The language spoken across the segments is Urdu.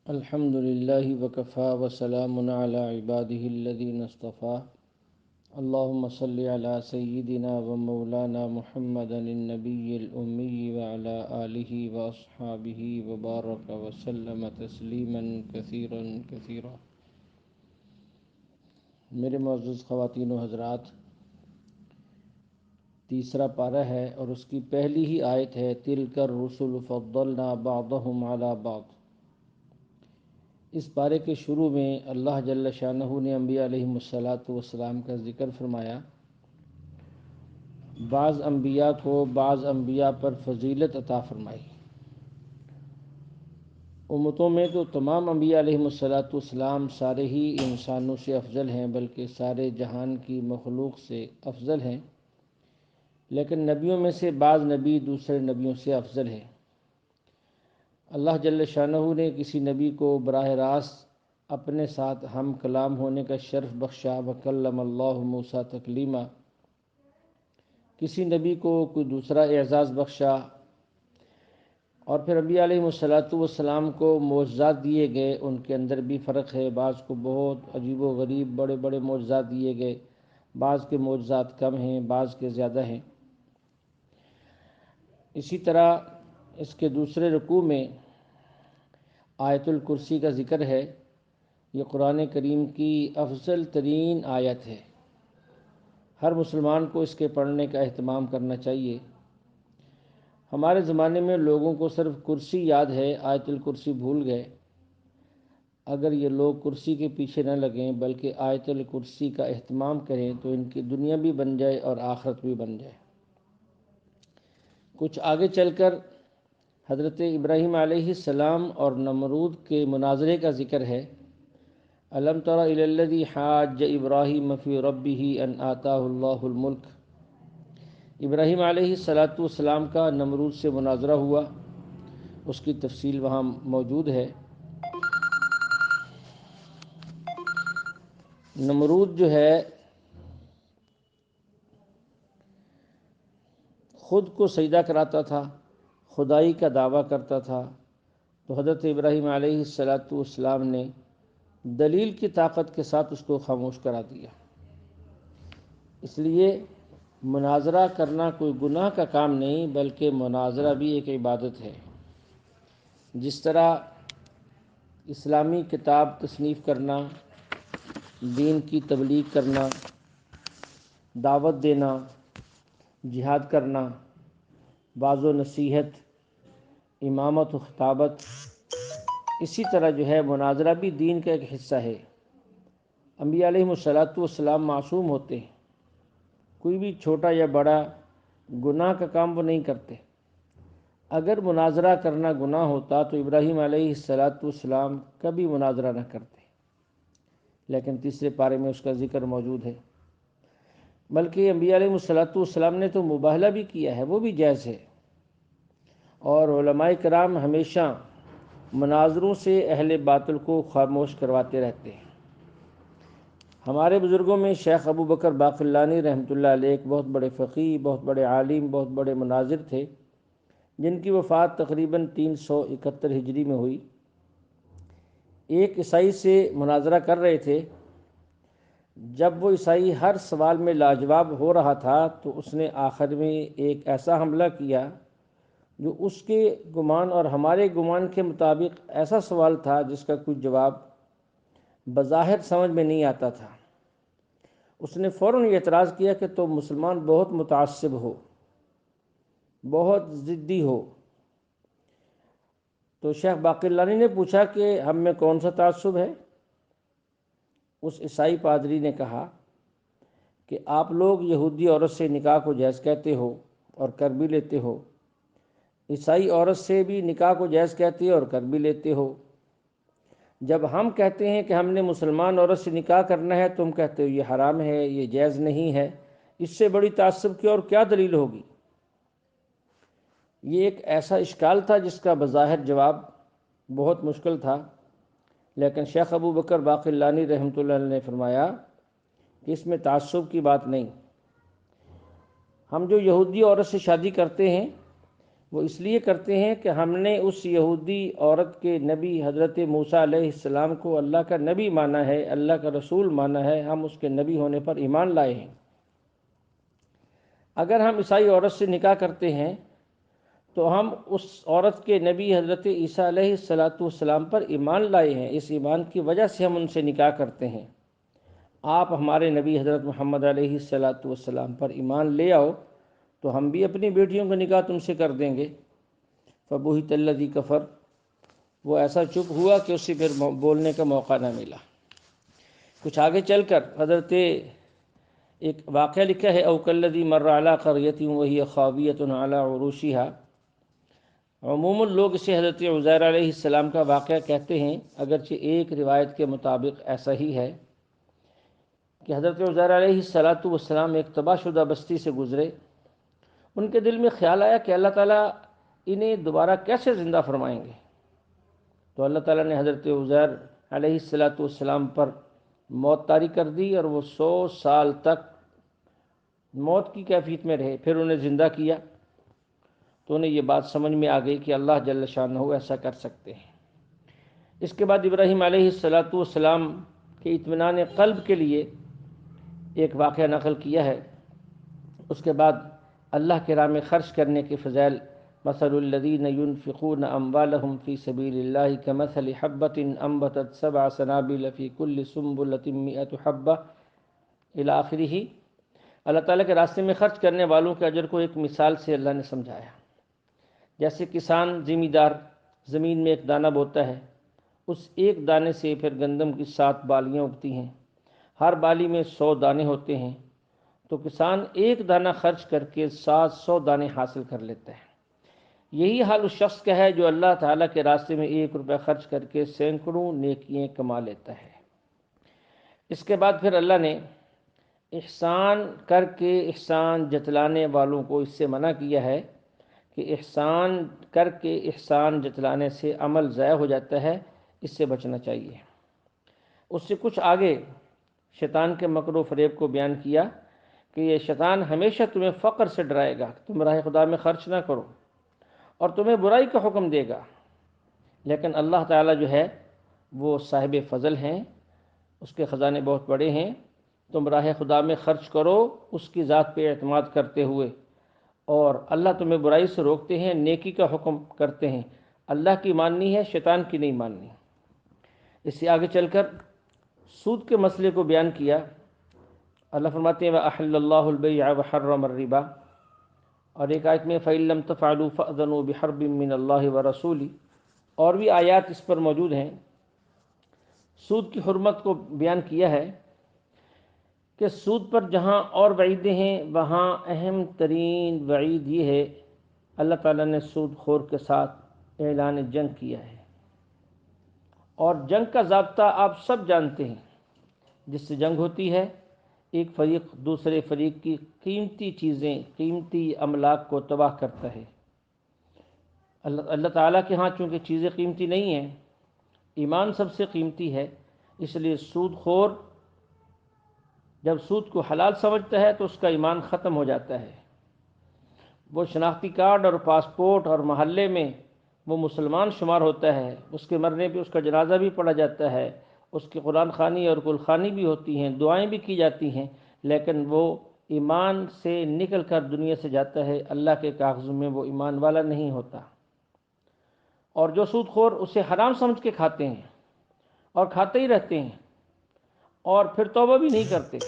الحمد للہ وکفا وسلام علی عباده الذین اصطفى اللہم صلی علی سیدنا و مولانا محمد النبی الامی وعلی آلہ واصحابہ وبارک وسلم تسلیما کثیرا کثیرا۔ میرے معزز خواتین و حضرات، تیسرا پارہ ہے اور اس کی پہلی ہی آیت ہے تلک الرسل فضلنا بعضهم علی بعض۔ اس پارے کے شروع میں اللہ جل شانہ نے انبیاء علیہم السلام کا ذکر فرمایا۔ بعض انبیاء کو بعض انبیاء پر فضیلت عطا فرمائی۔ امتوں میں تو تمام انبیاء علیہم السلام سارے ہی انسانوں سے افضل ہیں، بلکہ سارے جہان کی مخلوق سے افضل ہیں، لیکن نبیوں میں سے بعض نبی دوسرے نبیوں سے افضل ہیں۔ اللہ جل شانہ نے کسی نبی کو براہ راست اپنے ساتھ ہم کلام ہونے کا شرف بخشا، وکلم اللہ موسیٰ تکلیما۔ کسی نبی کو کوئی دوسرا اعزاز بخشا، اور پھر انبیاء علیہم السلام کو معجزات دیے گئے۔ ان کے اندر بھی فرق ہے، بعض کو بہت عجیب و غریب بڑے بڑے معجزات دیے گئے، بعض کے معجزات کم ہیں، بعض کے زیادہ ہیں۔ اسی طرح اس کے دوسرے رکوع میں آیت الکرسی کا ذکر ہے۔ یہ قرآن کریم کی افضل ترین آیت ہے، ہر مسلمان کو اس کے پڑھنے کا اہتمام کرنا چاہیے۔ ہمارے زمانے میں لوگوں کو صرف کرسی یاد ہے، آیت الکرسی بھول گئے۔ اگر یہ لوگ کرسی کے پیچھے نہ لگیں بلکہ آیت الکرسی کا اہتمام کریں تو ان کی دنیا بھی بن جائے اور آخرت بھی بن جائے۔ کچھ آگے چل کر حضرت ابراہیم علیہ السلام اور نمرود کے مناظرے کا ذکر ہے۔ الم تر الی الذی حاج ابراہیم فی ربہ ان آتاہ اللہ الملک۔ ابراہیم علیہ السلام کا نمرود سے مناظرہ ہوا، اس کی تفصیل وہاں موجود ہے۔ نمرود جو ہے خود کو سجدہ کراتا تھا، خدائی کا دعویٰ کرتا تھا، تو حضرت ابراہیم علیہ السلام نے دلیل کی طاقت کے ساتھ اس کو خاموش کرا دیا۔ اس لیے مناظرہ کرنا کوئی گناہ کا کام نہیں، بلکہ مناظرہ بھی ایک عبادت ہے۔ جس طرح اسلامی کتاب تصنیف کرنا، دین کی تبلیغ کرنا، دعوت دینا، جہاد کرنا، واعظ و نصیحت، امامت و خطابت، اسی طرح جو ہے مناظرہ بھی دین کا ایک حصہ ہے۔ انبیاء علیہم السلام معصوم ہوتے ہیں، کوئی بھی چھوٹا یا بڑا گناہ کا کام وہ نہیں کرتے۔ اگر مناظرہ کرنا گناہ ہوتا تو ابراہیم علیہ السلام کبھی مناظرہ نہ کرتے، لیکن تیسرے پارے میں اس کا ذکر موجود ہے۔ بلکہ انبیاء علیہ السلام نے تو مباہلہ بھی کیا ہے، وہ بھی جائز ہے۔ اور علماء کرام ہمیشہ مناظروں سے اہل باطل کو خاموش کرواتے رہتے ہیں۔ ہمارے بزرگوں میں شیخ ابو بکر باقلانی رحمۃ اللہ علیہ ایک بہت بڑے فقیہ، بہت بڑے عالم، بہت بڑے مناظر تھے، جن کی وفات تقریباً 371 ہجری میں ہوئی۔ ایک عیسائی سے مناظرہ کر رہے تھے، جب وہ عیسائی ہر سوال میں لاجواب ہو رہا تھا تو اس نے آخر میں ایک ایسا حملہ کیا جو اس کے گمان اور ہمارے گمان کے مطابق ایسا سوال تھا جس کا کوئی جواب بظاہر سمجھ میں نہیں آتا تھا۔ اس نے فوراً یہ اعتراض کیا کہ تم مسلمان بہت متعصب ہو، بہت ضدی ہو۔ تو شیخ باقلانی نے پوچھا کہ ہم میں کون سا تعصب ہے؟ اس عیسائی پادری نے کہا کہ آپ لوگ یہودی عورت سے نکاح کو جائز کہتے ہو اور کر بھی لیتے ہو، عیسائی عورت سے بھی نکاح کو جائز کہتے ہو اور کر بھی لیتے ہو۔ جب ہم کہتے ہیں کہ ہم نے مسلمان عورت سے نکاح کرنا ہے، تم کہتے ہو یہ حرام ہے، یہ جائز نہیں ہے، اس سے بڑی تعصب کی اور کیا دلیل ہوگی؟ یہ ایک ایسا اشکال تھا جس کا بظاہر جواب بہت مشکل تھا، لیکن شیخ ابو بکر باقلانی رحمۃ اللہ علیہ نے فرمایا کہ اس میں تعصب کی بات نہیں۔ ہم جو یہودی عورت سے شادی کرتے ہیں وہ اس لیے کرتے ہیں کہ ہم نے اس یہودی عورت کے نبی حضرت موسیٰ علیہ السلام کو اللہ کا نبی مانا ہے، اللہ کا رسول مانا ہے، ہم اس کے نبی ہونے پر ایمان لائے ہیں۔ اگر ہم عیسائی عورت سے نکاح کرتے ہیں تو ہم اس عورت کے نبی حضرت عیسیٰ علیہ السلام پر ایمان لائے ہیں، اس ایمان کی وجہ سے ہم ان سے نکاح کرتے ہیں۔ آپ ہمارے نبی حضرت محمد علیہ السلام پر ایمان لے آؤ تو ہم بھی اپنی بیٹیوں کا نکاح تم سے کر دیں گے۔ فَبُہِتَ الَّذِي كَفَرَ، وہ ایسا چپ ہوا کہ اسے پھر بولنے کا موقع نہ ملا۔ کچھ آگے چل کر حضرت ایک واقعہ لکھا ہے، أَوْ كَالَّذِي مَرَّ عَلَىٰ قَرْيَةٍ وَهِيَ خَاوِيَةٌ عَلَىٰ عُرُوشِهَا۔ عموماً لوگ اسے حضرت عزیر علیہ السلام کا واقعہ کہتے ہیں، اگرچہ ایک روایت کے مطابق ایسا ہی ہے کہ حضرت عزیر علیہ السلام ایک تباہ شدہ بستی سے گزرے۔ ان کے دل میں خیال آیا کہ اللہ تعالیٰ انہیں دوبارہ کیسے زندہ فرمائیں گے، تو اللہ تعالیٰ نے حضرت عزیر علیہ السلام پر موت طاری کر دی اور وہ 100 سال تک موت کی کیفیت میں رہے، پھر انہیں زندہ کیا تو انہیں یہ بات سمجھ میں آ گئی کہ اللہ جل شانہ ایسا کر سکتے ہیں۔ اس کے بعد ابراہیم علیہ السلام کے اطمینان قلب کے لیے ایک واقعہ نقل کیا ہے۔ اس کے بعد اللہ کے راہ میں خرچ کرنے کے فضائل، مثل الذین ينفقون اموالهم فی سبیل اللہ کمثل حبۃ انبتت 7 سنابل فی کل سنبلۃ 100 حبۃ الی آخرہ۔ اللہ تعالیٰ کے راستے میں خرچ کرنے والوں کے اجر کو ایک مثال سے اللہ نے سمجھایا۔ جیسے کسان زمیندار زمین میں ایک دانہ بوتا ہے، اس ایک دانے سے پھر گندم کی 7 بالیاں اگتی ہیں، ہر بالی میں 100 دانے ہوتے ہیں، تو کسان ایک دانہ خرچ کر کے 700 دانے حاصل کر لیتا ہے۔ یہی حال اس شخص کا ہے جو اللہ تعالیٰ کے راستے میں 1 روپے خرچ کر کے سینکڑوں نیکیاں کما لیتا ہے۔ اس کے بعد پھر اللہ نے احسان کر کے احسان جتلانے والوں کو اس سے منع کیا ہے کہ احسان کر کے احسان جتلانے سے عمل ضائع ہو جاتا ہے، اس سے بچنا چاہیے۔ اس سے کچھ آگے شیطان کے مکر و فریب کو بیان کیا کہ یہ شیطان ہمیشہ تمہیں فقر سے ڈرائے گا، تم راہ خدا میں خرچ نہ کرو، اور تمہیں برائی کا حکم دے گا، لیکن اللہ تعالیٰ جو ہے وہ صاحب فضل ہیں، اس کے خزانے بہت بڑے ہیں۔ تم راہ خدا میں خرچ کرو اس کی ذات پہ اعتماد کرتے ہوئے، اور اللہ تمہیں برائی سے روکتے ہیں، نیکی کا حکم کرتے ہیں۔ اللہ کی ماننی ہے، شیطان کی نہیں ماننی۔ اس سے آگے چل کر سود کے مسئلے کو بیان کیا۔ اللہ فرماتے ہیں وَأَحَلَّ اللَّهُ الْبَيْعَ وَحَرَّمَ الرِّبَا، اور ایک آیت میں فَإِن لَّمْ تَفْعَلُوا فَأْذَنُوا بِحَرْبٍ مِّنَ اللَّهِ وَرَسُولِهِ، اور بھی آیات اس پر موجود ہیں۔ سود کی حرمت کو بیان کیا ہے کہ سود پر جہاں اور وعیدیں ہیں وہاں اہم ترین وعید یہ ہے، اللہ تعالیٰ نے سود خور کے ساتھ اعلان جنگ کیا ہے، اور جنگ کا ضابطہ آپ سب جانتے ہیں۔ جس سے جنگ ہوتی ہے، ایک فریق دوسرے فریق کی قیمتی چیزیں، قیمتی املاک کو تباہ کرتا ہے۔ اللہ تعالیٰ کے ہاں چونکہ چیزیں قیمتی نہیں ہیں، ایمان سب سے قیمتی ہے، اس لیے سود خور جب سود کو حلال سمجھتا ہے تو اس کا ایمان ختم ہو جاتا ہے۔ وہ شناختی کارڈ اور پاسپورٹ اور محلے میں وہ مسلمان شمار ہوتا ہے، اس کے مرنے پہ اس کا جنازہ بھی پڑھا جاتا ہے، اس کی قرآن خوانی اور گل خوانی بھی ہوتی ہیں، دعائیں بھی کی جاتی ہیں، لیکن وہ ایمان سے نکل کر دنیا سے جاتا ہے، اللہ کے کاغذوں میں وہ ایمان والا نہیں ہوتا۔ اور جو سود خور اسے حرام سمجھ کے کھاتے ہیں اور کھاتے ہی رہتے ہیں اور پھر توبہ بھی نہیں کرتے،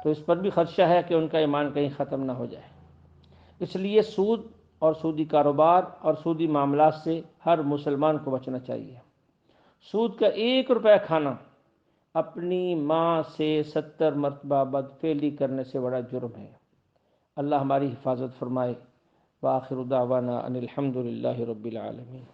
تو اس پر بھی خدشہ ہے کہ ان کا ایمان کہیں ختم نہ ہو جائے۔ اس لیے سود اور سودی کاروبار اور سودی معاملات سے ہر مسلمان کو بچنا چاہیے۔ سود کا 1 روپے کھانا اپنی ماں سے 70 مرتبہ بدفعلی کرنے سے بڑا جرم ہے۔ اللہ ہماری حفاظت فرمائے۔ وآخر دعوانا ان الحمد للہ رب العالمین۔